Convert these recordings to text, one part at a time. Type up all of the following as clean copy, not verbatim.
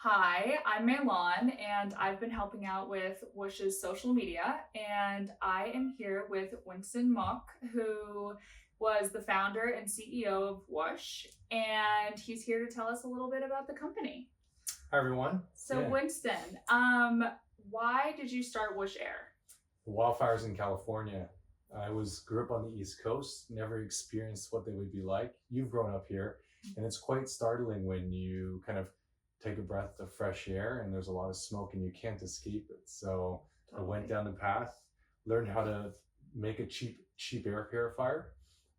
Hi, I'm Meilon, and I've been helping out with Woosh's social media. And I am here with Winston Mok, who was the founder and CEO of Woosh, and he's here to tell us a little bit about the company. Hi everyone. So, Yeah. Winston, why did you start Woosh Air? The wildfires in California. Grew up on the East Coast, never experienced what they would be like. You've grown up here, and it's quite startling when you kind of take a breath of fresh air and there's a lot of smoke and you can't escape it. So I went down the path, learned how to make a cheap air purifier.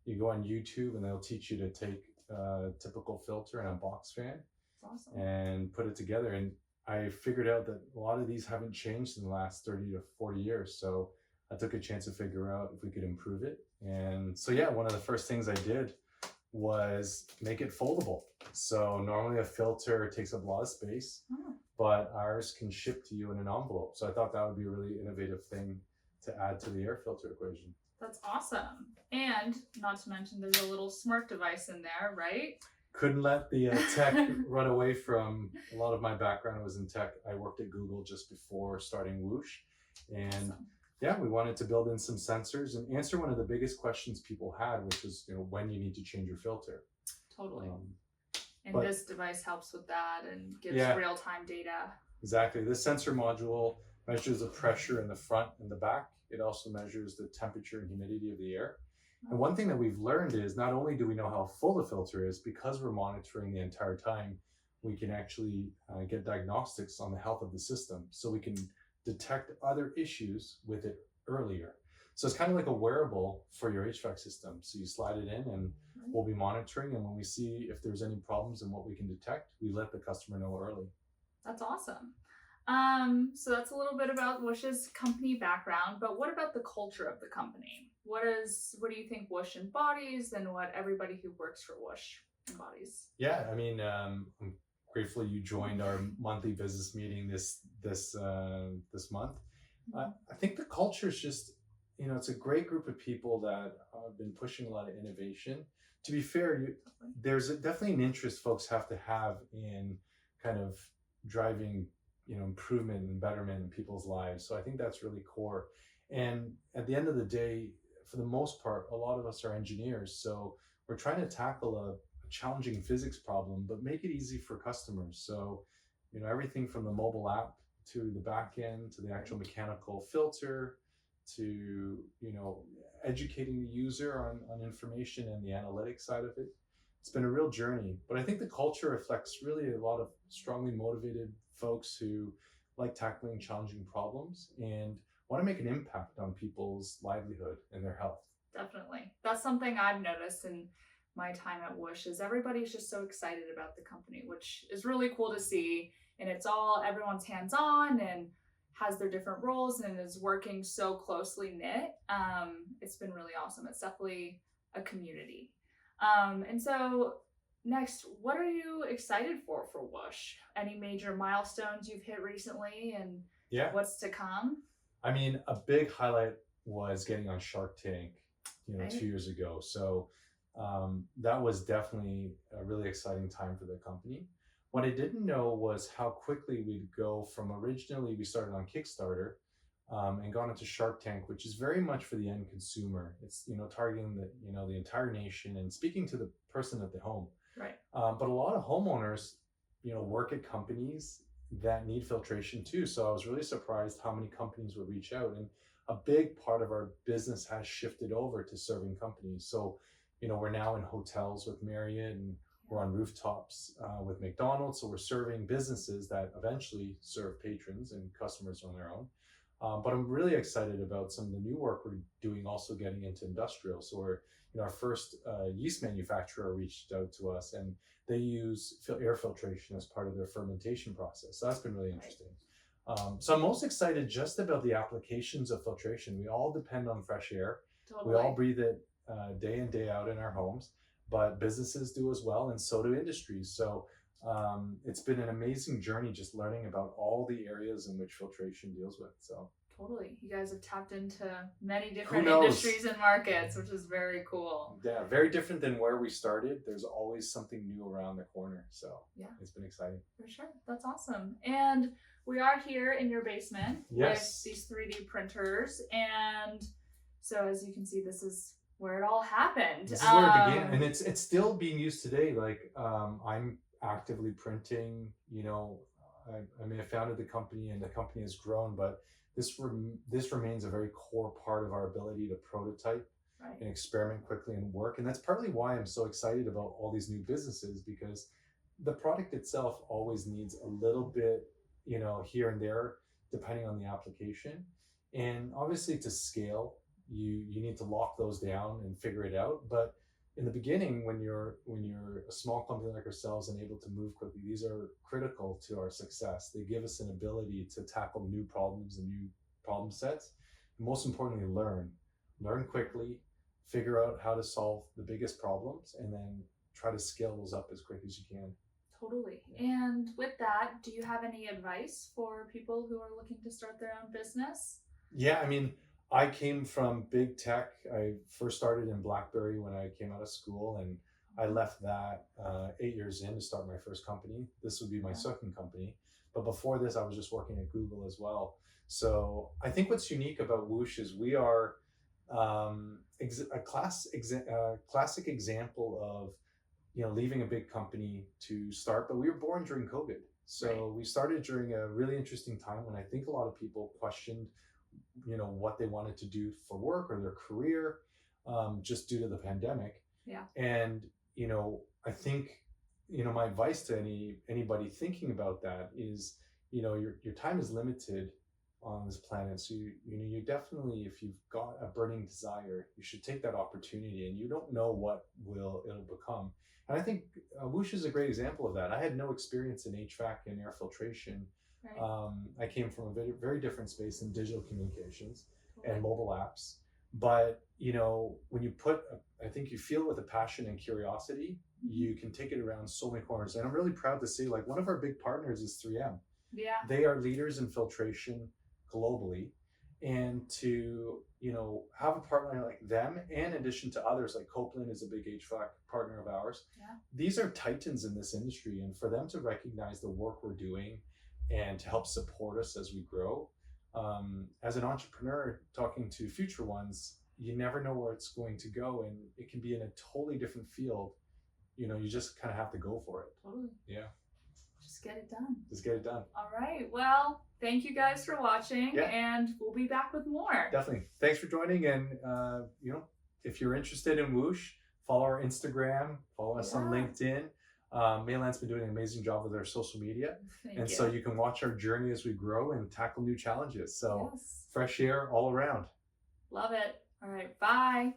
You go on YouTube and they'll teach you to take a typical filter and a box fan That's awesome. and put it together. And I figured out that a lot of these haven't changed in the last 30 to 40 years. So I took a chance to figure out if we could improve it. And so, yeah, one of the first things I did was make it foldable. So normally a filter takes up a lot of space, but ours can ship to you in an envelope. So I thought that would be a really innovative thing to add to the air filter equation. That's awesome. And not to mention, there's a little smart device in there, right? Couldn't let the tech run away from a lot of my background was in tech. I worked at Google just before starting Woosh. And Awesome. yeah, we wanted to build in some sensors and answer one of the biggest questions people had, which was, when you need to change your filter. Totally. And but- this device helps with that and gives Yeah. real-time data. Exactly. This sensor module measures the pressure in the front and the back. It also measures the temperature and humidity of the air. And one thing that we've learned is not only do we know how full the filter is, because we're monitoring the entire time, we can actually get diagnostics on the health of the system. So we can detect other issues with it earlier. So it's kind of like a wearable for your HVAC system. So you slide it in and we'll be monitoring. And when we see if there's any problems and what we can detect, we let the customer know early. That's awesome. So that's a little bit about Woosh's company background, but what about the culture of the company? What do you think Woosh embodies and what everybody who works for Woosh embodies? Yeah, I mean, I'm grateful you joined our monthly business meeting this month. I think the culture is just, it's a great group of people that have been pushing a lot of innovation. To be fair, there's definitely an interest folks have to have in kind of driving, improvement and betterment in people's lives. So I think that's really core. And at the end of the day, for the most part, a lot of us are engineers. So we're trying to tackle a challenging physics problem, but make it easy for customers. So, everything from the mobile app to the back end, to the actual mechanical filter, to, educating the user on information and the analytics side of it. It's been a real journey, but I think the culture reflects really a lot of strongly motivated folks who like tackling challenging problems and want to make an impact on people's livelihood and their health. Definitely. That's something I've noticed in my time at Woosh is everybody's just so excited about the company, which is really cool to see. And everyone's hands-on and has their different roles and is working so closely knit. It's been really awesome. It's definitely a community. And so next, what are you excited for Woosh? Any major milestones you've hit recently and what's to come? I mean, a big highlight was getting on Shark Tank, Right. 2 years ago. So that was definitely a really exciting time for the company. What I didn't know was how quickly we'd go from originally we started on Kickstarter and gone into Shark Tank, which is very much for the end consumer. It's, targeting the entire nation and speaking to the person at the home. Right. But a lot of homeowners, work at companies that need filtration too. So I was really surprised how many companies would reach out. And a big part of our business has shifted over to serving companies. So, we're now in hotels with Marriott and we're on rooftops with McDonald's. So we're serving businesses that eventually serve patrons and customers on their own. But I'm really excited about some of the new work we're doing, also getting into industrial. So we're, our first yeast manufacturer reached out to us and they use air filtration as part of their fermentation process. So that's been really interesting. So I'm most excited just about the applications of filtration. We all depend on fresh air. Totally. We all breathe it day in, day out in our homes, but businesses do as well, and so do industries. So it's been an amazing journey just learning about all the areas in which filtration deals with. So Totally. You guys have tapped into many different knows? industries and markets, which is very cool. Yeah, very different than where we started. There's always something new around the corner. So Yeah, it's been exciting. for sure. That's awesome. And we are here in your basement Yes. with these 3D printers. And so as you can see, this is where it all happened. This is where it began, and it's still being used today. Like I'm actively printing. You know, I may have founded the company, and the company has grown, but this remains a very core part of our ability to prototype Right. and experiment quickly and work. And that's partly why I'm so excited about all these new businesses, because the product itself always needs a little bit, you know, here and there, depending on the application. And obviously to scale, you need to lock those down and figure it out. But in the beginning, when you're a small company like ourselves and able to move quickly, these are critical to our success. They give us an ability to tackle new problems and new problem sets. And most importantly, learn quickly, figure out how to solve the biggest problems, and then try to scale those up as quick as you can. Totally. And with that, do you have any advice for people who are looking to start their own business? Yeah, I mean, I came from big tech. I first started in BlackBerry when I came out of school, and I left that 8 years in to start my first company. This would be my second company. But before this, I was just working at Google as well. So I think what's unique about Woosh is we are a classic example of, you know, leaving a big company to start, but we were born during COVID. So we started during a really interesting time when I think a lot of people questioned, you know, what they wanted to do for work or their career, just due to the pandemic. Yeah. And, you know, I think, you know, my advice to anybody thinking about that is, you know, your time is limited on this planet. So you definitely, if you've got a burning desire, you should take that opportunity, and you don't know what it'll become. And I think Woosh is a great example of that. I had no experience in HVAC and air filtration. Right. I came from a very, very different space in digital communications and mobile apps. But, you know, when you I think you feel it with a passion and curiosity, you can take it around so many corners. And I'm really proud to say, like, one of our big partners is 3M. Yeah. They are leaders in filtration globally. And to, you know, have a partner like them, and in addition to others, like Copeland is a big HVAC partner of ours. Yeah. These are titans in this industry. And for them to recognize the work we're doing and to help support us as we grow. As an entrepreneur talking to future ones, you never know where it's going to go, and it can be in a totally different field. You know, you just kind of have to go for it. Totally. Yeah. Just get it done. Just get it done. All right. Well, thank you guys for watching, and we'll be back with more. Definitely. Thanks for joining. And, you know, if you're interested in Woosh, follow our Instagram, follow us on LinkedIn. Maylan's been doing an amazing job with our social media. Thank you. So you can watch our journey as we grow and tackle new challenges. So fresh air all around. Love it. All right. Bye.